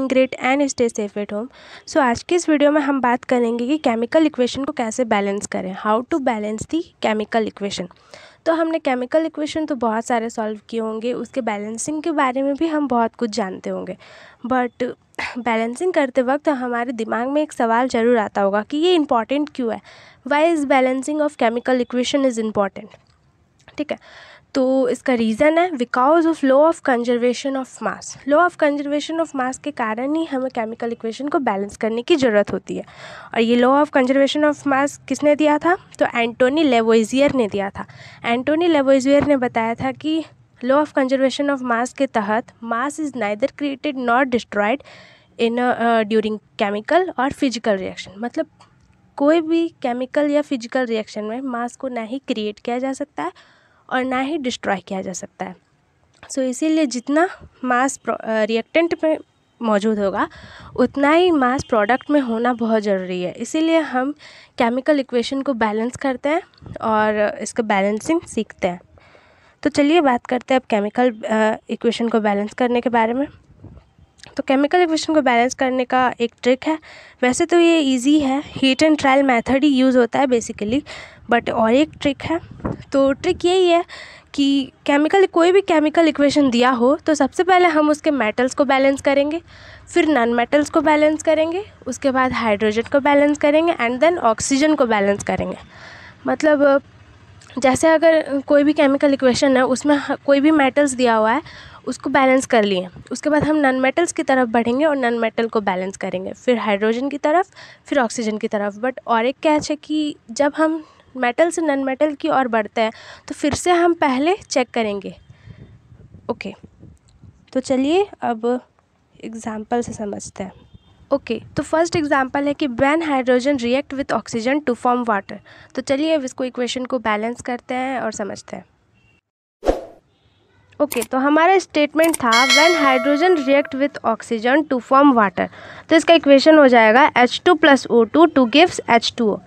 Doing great and stay safe at home. So आज की इस वीडियो में हम बात करेंगे कि केमिकल इक्वेशन को कैसे बैलेंस करें, how to balance the chemical equation. तो हमने केमिकल इक्वेशन तो बहुत सारे सॉल्व किए होंगे, उसके बैलेंसिंग के बारे में भी हम बहुत कुछ जानते होंगे, बट बैलेंसिंग करते वक्त हमारे दिमाग में एक सवाल ज़रूर आता होगा कि ये इम्पॉर्टेंट क्यों है, why is balancing of chemical equation is important. ठीक है, तो इसका रीज़न है because of law of conservation of mass. Law of conservation of mass के कारण ही हमें केमिकल इक्वेशन को बैलेंस करने की ज़रूरत होती है। और ये लॉ ऑफ कंजर्वेशन ऑफ मास किसने दिया था? तो एंटोनी लेवोइजियर ने दिया था। एंटोनी लेवोइजियर ने बताया था कि law of conservation of mass के तहत mass is neither created nor destroyed in during chemical और फिजिकल रिएक्शन। मतलब कोई भी केमिकल या फिजिकल रिएक्शन में मास को ना ही क्रिएट किया जा सकता है और ना ही डिस्ट्रॉय किया जा सकता है। सो इसीलिए जितना मास रिएक्टेंट में मौजूद होगा उतना ही मास प्रोडक्ट में होना बहुत ज़रूरी है। इसीलिए हम केमिकल इक्वेशन को बैलेंस करते हैं और इसका बैलेंसिंग सीखते हैं। तो चलिए बात करते हैं अब केमिकल इक्वेशन को बैलेंस करने के बारे में। तो केमिकल इक्वेशन को बैलेंस करने का एक ट्रिक है। वैसे तो ये इजी है, heat and trial method he use होता है बेसिकली, बट और एक ट्रिक है। तो ट्रिक यही है कि कोई भी केमिकल इक्वेशन दिया हो तो सबसे पहले हम उसके मेटल्स को बैलेंस करेंगे, फिर नॉन मेटल्स को बैलेंस करेंगे, उसके बाद हाइड्रोजन को बैलेंस करेंगे एंड देन ऑक्सीजन को बैलेंस करेंगे। मतलब जैसे अगर कोई भी केमिकल इक्वेशन है उसमें कोई भी मेटल्स दिया हुआ है, उसको बैलेंस कर लिए, उसके बाद हम नॉन मेटल्स की तरफ बढ़ेंगे और नॉन मेटल को बैलेंस करेंगे, फिर हाइड्रोजन की तरफ, फिर ऑक्सीजन की तरफ। बट और एक कैच है कि जब हम मेटल से नॉन मेटल की ओर बढ़ते हैं तो फिर से हम पहले चेक करेंगे। ओके, तो चलिए अब एग्जाम्पल से समझते हैं। ओके, तो फर्स्ट एग्जांपल है कि when hydrogen react with oxygen to form water. तो चलिए अब इसको इक्वेशन को बैलेंस करते हैं और समझते हैं। ओके, तो हमारा स्टेटमेंट था when hydrogen react with oxygen to form water. तो इसका इक्वेशन हो जाएगा H2 + O2 two gives H2O।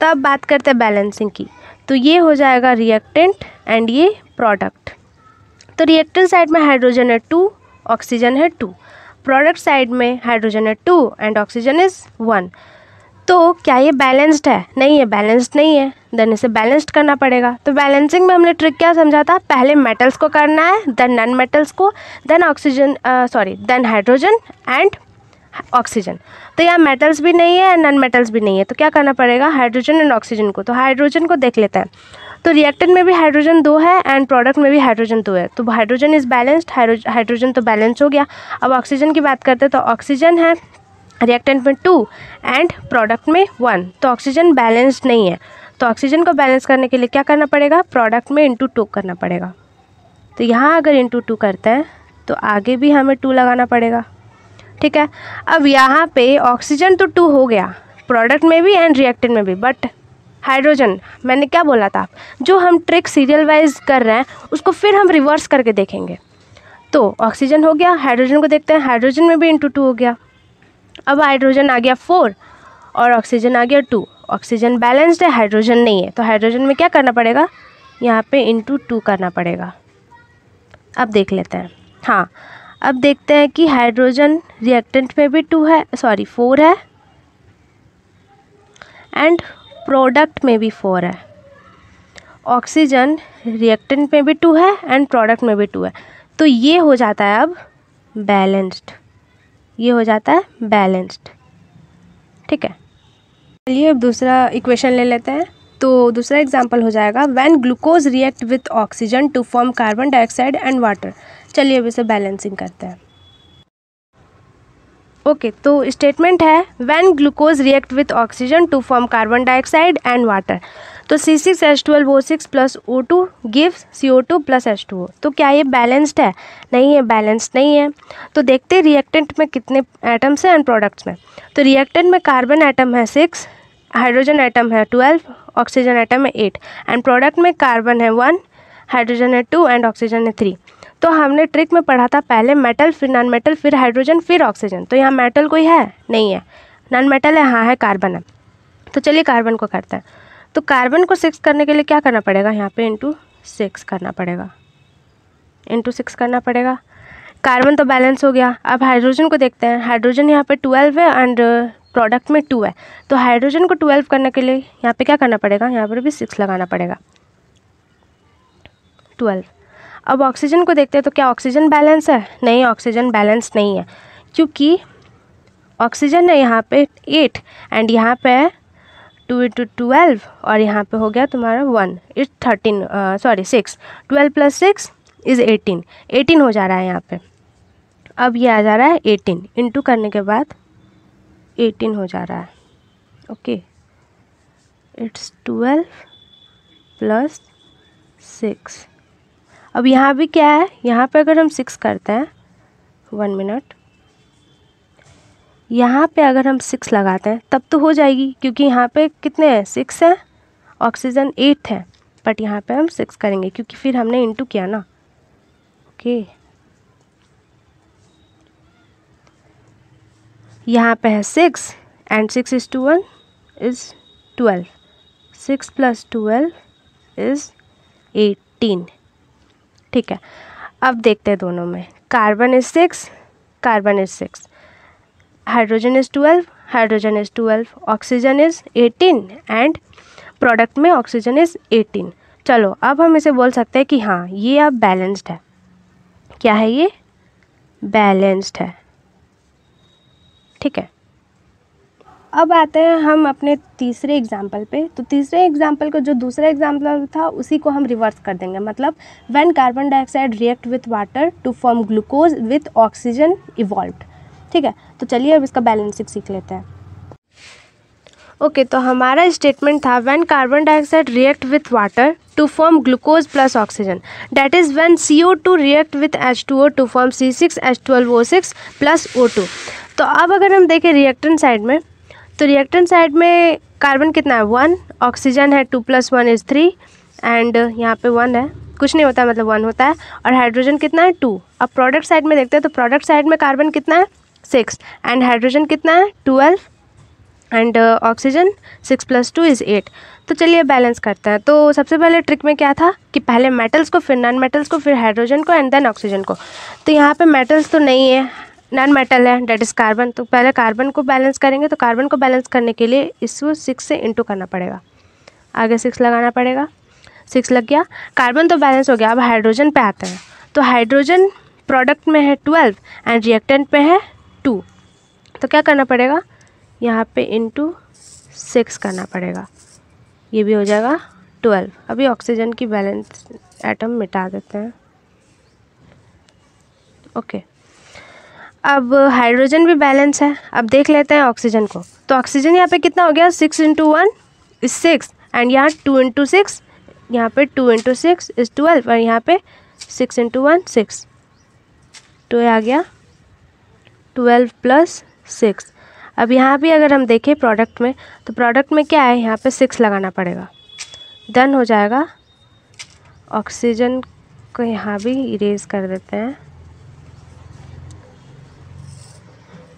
तो अब बात करते हैं बैलेंसिंग की। तो ये हो जाएगा रिएक्टेंट एंड ये प्रोडक्ट। तो रिएक्टेंट साइड में हाइड्रोजन है 2, ऑक्सीजन है 2। प्रोडक्ट साइड में हाइड्रोजन है 2 एंड ऑक्सीजन इज़ 1। तो क्या ये बैलेंस्ड है? नहीं, ये बैलेंस्ड नहीं है। देन इसे बैलेंस्ड करना पड़ेगा। तो बैलेंसिंग में हमने ट्रिक क्या समझा था? पहले मेटल्स को करना है, देन नॉन मेटल्स को, देन हाइड्रोजन एंड ऑक्सीजन। तो यहाँ मेटल्स भी नहीं है, नॉन मेटल्स भी नहीं है, तो क्या करना पड़ेगा? हाइड्रोजन एंड ऑक्सीजन को। तो हाइड्रोजन को देख लेते हैं। तो रिएक्टेंट में भी हाइड्रोजन 2 है एंड प्रोडक्ट में भी हाइड्रोजन 2 है, तो हाइड्रोजन इज़ बैलेंस्ड, हाइड्रोजन तो बैलेंस हो गया। अब ऑक्सीजन की बात करते हैं तो ऑक्सीजन है रिएक्टेंट में 2 एंड प्रोडक्ट में 1, तो ऑक्सीजन बैलेंस्ड नहीं है। तो ऑक्सीजन को बैलेंस करने के लिए क्या करना पड़ेगा? प्रोडक्ट में इंटू 2 करना पड़ेगा। तो यहाँ अगर इंटू 2 करते हैं तो आगे भी हमें 2 लगाना पड़ेगा। ठीक है, अब यहाँ पे ऑक्सीजन तो 2 हो गया प्रोडक्ट में भी एंड रिएक्टेंट में भी, बट हाइड्रोजन, मैंने क्या बोला था, जो हम ट्रिक सीरियल वाइज कर रहे हैं उसको फिर हम रिवर्स करके देखेंगे। तो ऑक्सीजन हो गया, हाइड्रोजन को देखते हैं, हाइड्रोजन में भी इंटू 2 हो गया। अब हाइड्रोजन आ गया 4 और ऑक्सीजन आ गया 2। ऑक्सीजन बैलेंस्ड है, हाइड्रोजन नहीं है, तो हाइड्रोजन में क्या करना पड़ेगा? यहाँ पे इंटू 2 करना पड़ेगा। अब देख लेते हैं। हाँ, अब देखते हैं कि हाइड्रोजन रिएक्टेंट में भी 4 है एंड प्रोडक्ट में भी 4 है। ऑक्सीजन रिएक्टेंट में भी 2 है एंड प्रोडक्ट में भी 2 है, तो ये हो जाता है अब बैलेंस्ड। ये हो जाता है बैलेंस्ड। ठीक है, चलिए अब दूसरा इक्वेशन ले लेते हैं। तो दूसरा एग्जांपल हो जाएगा when glucose react with oxygen to form carbon dioxide and water. चलिए अब इसे बैलेंसिंग करते हैं। ओके, तो स्टेटमेंट है when glucose react with oxygen to form carbon dioxide and water. तो C6H12O6 + O2 gives CO2 + H2O। तो क्या ये बैलेंस्ड है? नहीं, ये बैलेंस्ड नहीं है। तो देखते हैं रिएक्टेंट में कितने एटम्स हैं एंड प्रोडक्ट्स में। तो रिएक्टेंट में कार्बन एटम है 6, हाइड्रोजन एटम है 12, ऑक्सीजन एटम है 8 एंड प्रोडक्ट में कार्बन है 1, हाइड्रोजन है 2 एंड ऑक्सीजन है 3। तो हमने ट्रिक में पढ़ा था पहले मेटल, फिर नॉन मेटल, फिर हाइड्रोजन, फिर ऑक्सीजन। तो यहाँ मेटल कोई है? नहीं है। नॉन मेटल है? हाँ है, कार्बन है। तो चलिए कार्बन को करते हैं। तो कार्बन को 6 करने के लिए क्या करना पड़ेगा? यहाँ पे इंटू 6 करना पड़ेगा, इंटू 6 करना पड़ेगा। कार्बन तो बैलेंस हो गया। अब हाइड्रोजन को देखते हैं। हाइड्रोजन यहाँ पे 12 है एंड प्रोडक्ट में 2 है, तो हाइड्रोजन को 12 करने के लिए यहाँ पे क्या करना पड़ेगा, यहाँ पर भी 6 लगाना पड़ेगा, 12। अब ऑक्सीजन को देखते हैं, तो क्या ऑक्सीजन बैलेंस है? नहीं, ऑक्सीजन बैलेंस नहीं है, क्योंकि ऑक्सीजन है यहाँ पे 8 एंड यहाँ पे 2 × 12 और यहाँ पे हो गया तुम्हारा 1, इट्स 6। 12 + 6 इज़ 18 हो जा रहा है यहाँ पे। अब ये आ जा रहा है 18, इंटू करने के बाद 18 हो जा रहा है। Okay, it's 12 + 6। अब यहाँ भी क्या है, यहाँ पे अगर हम 6 करते हैं, 1 मिनट, यहाँ पे अगर हम 6 लगाते हैं तब तो हो जाएगी, क्योंकि यहाँ पे कितने हैं, 6 है, ऑक्सीजन 8 है, बट यहाँ पे हम 6 करेंगे क्योंकि फिर हमने इंटू किया ना। ओके, यहाँ पे है 6 एंड 6 = 1 इज़ 12, 6 + 12 इज़ 18। ठीक है, अब देखते हैं दोनों में। Carbon is 6, carbon is 6, hydrogen is 12, hydrogen is 12, oxygen is 18 and product में ऑक्सीजन इज़ 18। चलो, अब हम इसे बोल सकते हैं कि हाँ, ये अब बैलेंस्ड है। क्या है ये? बैलेंस्ड है। ठीक है, अब आते हैं हम अपने तीसरे एग्जाम्पल पे। तो तीसरे एग्जाम्पल को, जो दूसरा एग्जाम्पल था, उसी को हम रिवर्स कर देंगे। मतलब when carbon dioxide react with water to form glucose with oxygen evolved. ठीक है, तो चलिए अब इसका बैलेंसिंग सीख लेते हैं। ओके, तो हमारा स्टेटमेंट था when carbon dioxide react with water to form glucose plus oxygen, that is when CO2 react with H2O to form C6H12O6 plus O2। तो अब अगर हम देखें रिएक्टेंट साइड में, तो रिएक्टेंट साइड में कार्बन कितना है, 1, ऑक्सीजन है 2 + 1 इज़ 3 एंड यहाँ पे 1 है, कुछ नहीं होता है, मतलब 1 होता है, और हाइड्रोजन कितना है 2। अब प्रोडक्ट साइड में देखते हैं, तो प्रोडक्ट साइड में कार्बन कितना है 6 एंड हाइड्रोजन कितना है 12 एंड ऑक्सीजन 6 + 2 इज़ 8। तो चलिए बैलेंस करते हैं। तो सबसे पहले ट्रिक में क्या था कि पहले मेटल्स को, फिर नॉन मेटल्स को, फिर हाइड्रोजन को एंड देन ऑक्सीजन को। तो यहाँ पे मेटल्स तो नहीं है, नॉन मेटल है, डेट इज़ कार्बन। तो पहले कार्बन को बैलेंस करेंगे, तो कार्बन को बैलेंस करने के लिए इसको 6 से इंटू करना पड़ेगा, आगे 6 लगाना पड़ेगा, 6 लग गया, कार्बन तो बैलेंस हो गया। अब हाइड्रोजन पे आते हैं, तो हाइड्रोजन प्रोडक्ट में है 12 एंड रिएक्टेंट में है 2, तो क्या करना पड़ेगा, यहाँ पे इंटू 6 करना पड़ेगा, ये भी हो जाएगा 12। अभी ऑक्सीजन की बैलेंस एटम मिटा देते हैं। ओके, अब हाइड्रोजन भी बैलेंस है। अब देख लेते हैं ऑक्सीजन को। तो ऑक्सीजन यहाँ पे कितना हो गया, 6 × 1 इज़ 6 एंड यहाँ 2 × 6, यहाँ पे 2 × 6 इज़ 12 और यहाँ पे 6 × 1 6, तो ये आ गया 12 + 6। अब यहाँ भी अगर हम देखें प्रोडक्ट में, तो प्रोडक्ट में क्या है, यहाँ पे 6 लगाना पड़ेगा, डन हो जाएगा। ऑक्सीजन को यहाँ भी इरेज कर देते हैं,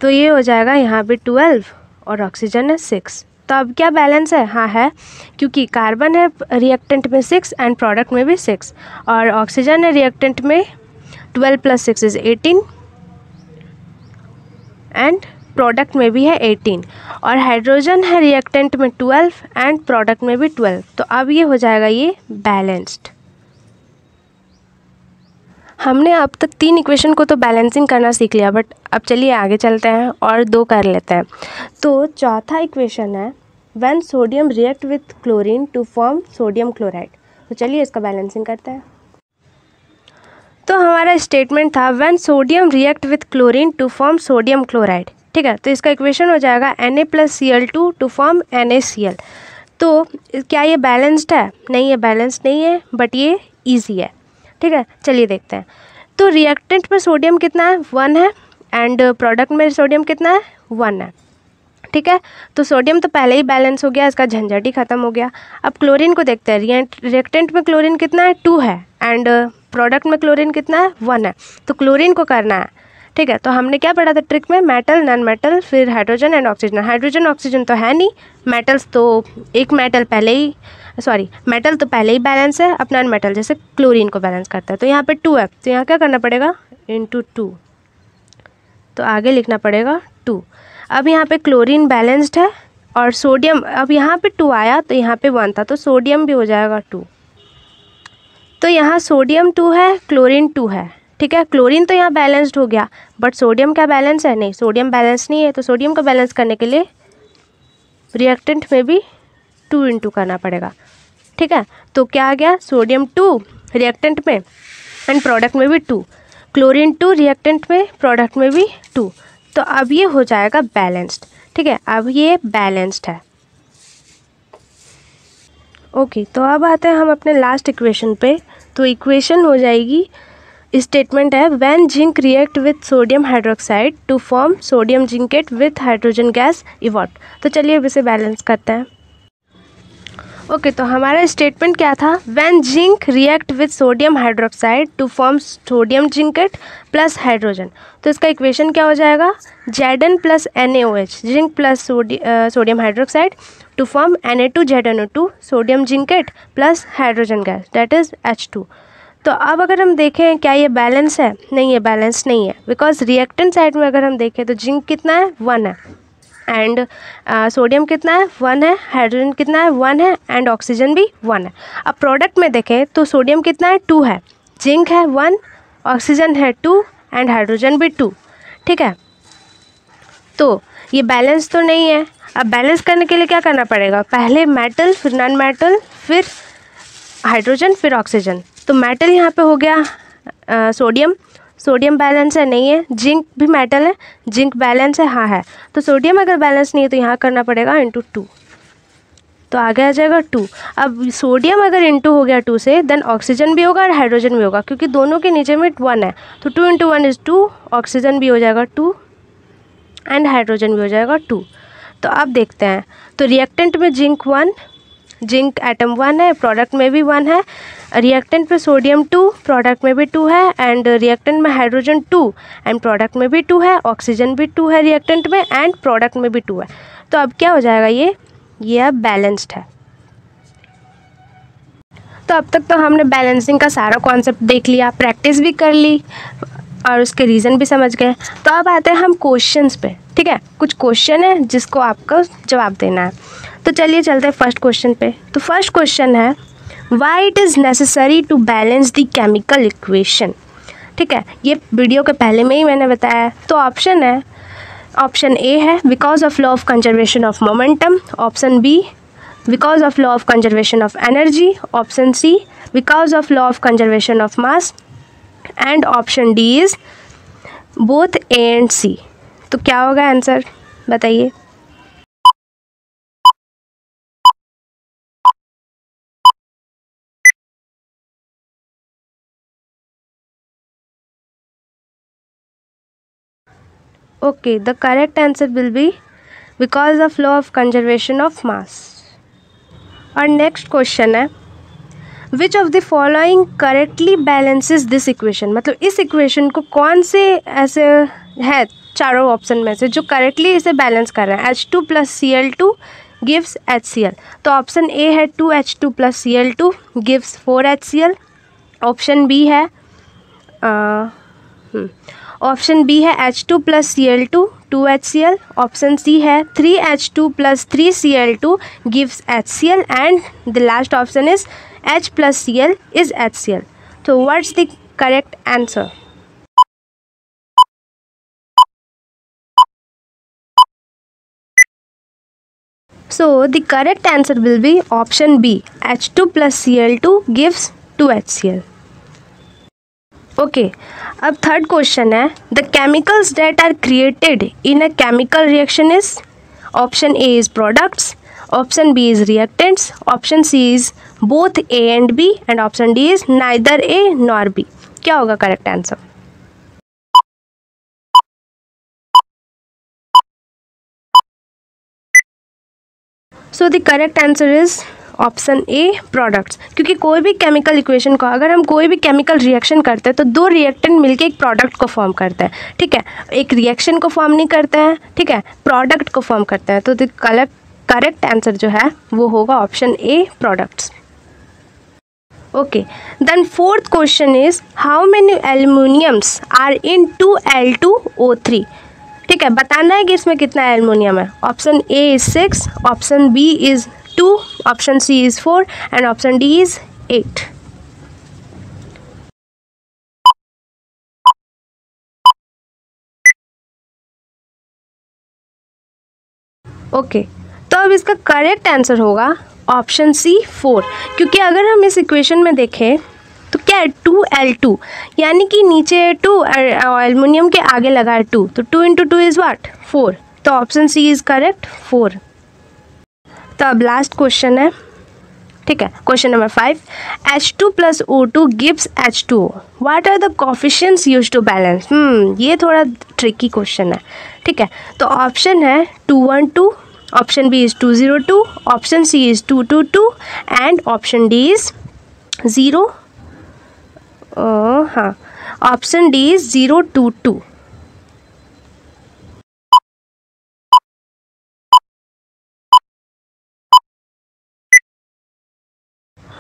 तो ये हो जाएगा यहाँ भी 12 और ऑक्सीजन है 6। तो अब क्या बैलेंस है, हाँ है, क्योंकि कार्बन है रिएक्टेंट में 6 एंड प्रोडक्ट में भी 6, और ऑक्सीजन है रिएक्टेंट में 12 + 6 इज़ 18 एंड प्रोडक्ट में भी है 18, और हाइड्रोजन है रिएक्टेंट में 12 एंड प्रोडक्ट में भी 12। तो अब ये हो जाएगा ये बैलेंस्ड। हमने अब तक 3 इक्वेशन को तो बैलेंसिंग करना सीख लिया, बट अब चलिए आगे चलते हैं और 2 कर लेते हैं। तो चौथा इक्वेशन है when sodium react with chlorine to form sodium chloride. तो चलिए इसका बैलेंसिंग करते हैं। तो हमारा स्टेटमेंट था when sodium react with chlorine to form sodium chloride. ठीक है, तो इसका इक्वेशन हो जाएगा Na + Cl2 to form NaCl। तो क्या ये बैलेंस्ड है? नहीं, ये बैलेंस्ड नहीं है, बट ये ईजी है। ठीक है, चलिए देखते हैं। तो रिएक्टेंट में सोडियम कितना है, 1 है एंड प्रोडक्ट में सोडियम कितना है, 1 है। ठीक है, तो सोडियम तो पहले ही बैलेंस हो गया, इसका झंझट ही खत्म हो गया। अब क्लोरीन को देखते हैं। रिएक्टेंट में क्लोरीन कितना है, 2 है एंड प्रोडक्ट में क्लोरीन कितना है, 1 है। तो क्लोरीन को करना है। ठीक है, तो हमने क्या पढ़ा था ट्रिक में, मेटल, नॉन मेटल, फिर hydrogen and oxygen. Hydrogen oxygen तो है नहीं, मेटल्स तो एक मेटल पहले ही सॉरी मेटल तो पहले ही बैलेंस है, अपना मेटल जैसे क्लोरीन को बैलेंस करता है। तो यहाँ पे 2 है, तो यहाँ क्या करना पड़ेगा इंटू 2, तो आगे लिखना पड़ेगा 2। अब यहाँ पे क्लोरीन बैलेंस्ड है और सोडियम, अब यहाँ पे 2 आया तो यहाँ पे 1 था, तो सोडियम भी हो जाएगा 2। तो यहाँ सोडियम 2 है, क्लोरीन 2 है, ठीक है। क्लोरीन तो यहाँ बैलेंस्ड हो गया, बट सोडियम क्या बैलेंस है? नहीं, सोडियम बैलेंस नहीं है। तो सोडियम को बैलेंस करने के लिए रिएक्टेंट में भी 2 इंटू करना पड़ेगा, ठीक है। तो क्या आ गया, सोडियम 2 रिएक्टेंट में एंड प्रोडक्ट में भी 2, क्लोरीन 2 रिएक्टेंट में प्रोडक्ट में भी 2। तो अब ये हो जाएगा बैलेंस्ड, ठीक है। अब ये बैलेंस्ड है। ओके, तो अब आते हैं हम अपने लास्ट इक्वेशन पे। तो इक्वेशन हो जाएगी, स्टेटमेंट है when zinc react with sodium hydroxide to form sodium zincate with hydrogen gas evolved. तो चलिए अब इसे बैलेंस करते हैं। ओके, तो हमारा स्टेटमेंट क्या था, when zinc react with sodium hydroxide to form sodium zincate plus hydrogen. तो इसका इक्वेशन क्या हो जाएगा, Zn plus NaOH, zinc plus sodium hydroxide to form Na2ZNO2 sodium zincate plus hydrogen gas, that is H2। तो अब अगर हम देखें क्या ये बैलेंस है? नहीं, ये बैलेंस नहीं है, बिकॉज रिएक्टेंट साइड में अगर हम देखें तो जिंक कितना है 1 है एंड सोडियम कितना है 1 है, हाइड्रोजन कितना है 1 है एंड ऑक्सीजन भी 1 है। अब प्रोडक्ट में देखें तो सोडियम कितना है 2 है, जिंक है 1, ऑक्सीजन है 2 एंड हाइड्रोजन भी 2, ठीक है। तो ये बैलेंस तो नहीं है। अब बैलेंस करने के लिए क्या करना पड़ेगा, पहले मेटल फिर नॉन मेटल फिर हाइड्रोजन फिर ऑक्सीजन। तो मेटल यहाँ पे हो गया सोडियम, सोडियम बैलेंस है, नहीं है। जिंक भी मेटल है, जिंक बैलेंस है, हाँ है। तो सोडियम अगर बैलेंस नहीं है तो यहाँ करना पड़ेगा इंटू 2, तो आगे आ जाएगा 2। अब सोडियम अगर इंटू हो गया 2 से, देन ऑक्सीजन भी होगा और हाइड्रोजन भी होगा, क्योंकि दोनों के नीचे में 1 है। तो 2 इंटू 1 इज़ 2, ऑक्सीजन भी हो जाएगा 2 एंड हाइड्रोजन भी हो जाएगा 2। तो अब देखते हैं, तो रिएक्टेंट में जिंक 1, जिंक एटम 1 है, प्रोडक्ट में भी 1 है। रिएक्टेंट में सोडियम 2, प्रोडक्ट में भी 2 है एंड रिएक्टेंट में हाइड्रोजन 2 एंड प्रोडक्ट में भी 2 है, ऑक्सीजन भी 2 है रिएक्टेंट में एंड प्रोडक्ट में भी 2 है। तो अब क्या हो जाएगा, ये अब बैलेंस्ड है। तो अब तक तो हमने बैलेंसिंग का सारा कॉन्सेप्ट देख लिया, प्रैक्टिस भी कर ली और उसके रीज़न भी समझ गए। तो अब आते हैं हम क्वेश्चंस पे, ठीक है। कुछ क्वेश्चन है जिसको आपको जवाब देना है। तो चलिए चलते हैं फर्स्ट क्वेश्चन पे। तो फर्स्ट क्वेश्चन है why it is necessary to balance the chemical equation, ठीक है। ये वीडियो के पहले में ही मैंने बताया। तो ऑप्शन है, ऑप्शन ए है because of law of conservation of momentum, option B because of law of conservation of energy, option C because of law of conservation of mass and option D is both A and C. तो क्या होगा answer, बताइए। Okay, the correct answer will be because of law of conservation of mass. और next question है which of the following correctly balances this equation. मतलब इस equation को कौन से ऐसे है चारों ऑप्शन में से जो करेक्टली इसे बैलेंस कर रहा है। H2 plus Cl2 gives HCl। तो ऑप्शन ए है 2H2 plus Cl2 gives 4HCl। Option B है ऑप्शन बी है H2 plus Cl2 2HCl। Option C है 3H2 plus 3Cl2 gives HCl and the last option is H plus Cl is HCl. So what's the correct answer? So the correct answer will be option B, H2 plus Cl2 gives 2HCl. Okay, अब third question है the chemicals that are created in a chemical reaction is option A is products, option B is reactants, option C is both A and B and option D is neither A nor B. क्या होगा correct answer? So the correct answer is option A products. क्योंकि कोई भी chemical equation को अगर हम कोई भी केमिकल रिएक्शन करते हैं तो दो रिएक्टेंट मिलके एक प्रोडक्ट को फॉर्म करते हैं, ठीक है। एक रिएक्शन को फॉर्म नहीं करते हैं, ठीक है, प्रोडक्ट को फॉर्म करते हैं। तो द करेक्ट आंसर जो है वो होगा option A products. Okay, then fourth question is how many aluminiums are in 2L2O3। ठीक है, बताना है कि इसमें कितना एल्युमिनियम है। Option A is 6, option B is 2, option C is 4 and option D is 8। Okay, तो अब इसका करेक्ट आंसर होगा ऑप्शन सी 4, क्योंकि अगर हम इस इक्वेशन में देखें तो क्या है 2L2 यानी कि नीचे 2 और एल्युमिनियम के आगे लगा है 2, तो 2 × 2 इज़ व्हाट 4, तो ऑप्शन सी इज़ करेक्ट 4। तो अब लास्ट क्वेश्चन है, ठीक है, question number 5, H2 + O2 gives H2O, what are the coefficients used to balance. ये थोड़ा ट्रिकी क्वेश्चन है। ठीक है, तो ऑप्शन है 212, option B is 202, option C is 222 and option D is 0, हाँ, option D is 022।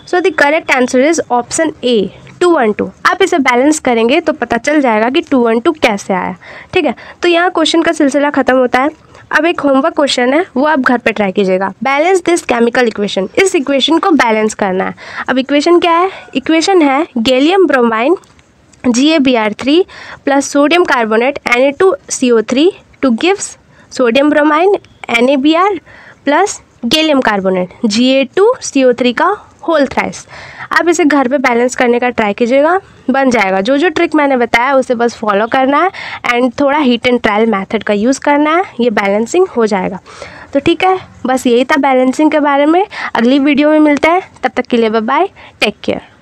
So the correct answer is option A 212। आप इसे बैलेंस करेंगे तो पता चल जाएगा कि 212 कैसे आया। ठीक है, तो यहाँ क्वेश्चन का सिलसिला खत्म होता है। अब एक होमवर्क क्वेश्चन है, वो आप घर पे ट्राई कीजिएगा। बैलेंस दिस केमिकल इक्वेशन, इस इक्वेशन को बैलेंस करना है। अब इक्वेशन क्या है? इक्वेशन है gallium bromine GaBr3 plus sodium carbonate Na2CO3 two gives sodium bromine NaBr plus gallium carbonate Ga2CO3 का होल थ्राइस। आप इसे घर पे बैलेंस करने का ट्राई कीजिएगा, बन जाएगा। जो जो ट्रिक मैंने बताया उसे बस फॉलो करना है एंड थोड़ा हीट एंड ट्रायल मेथड का यूज़ करना है, ये बैलेंसिंग हो जाएगा। तो ठीक है, बस यही था बैलेंसिंग के बारे में। अगली वीडियो में मिलते हैं, तब तक के लिए बाय बाय, टेक केयर।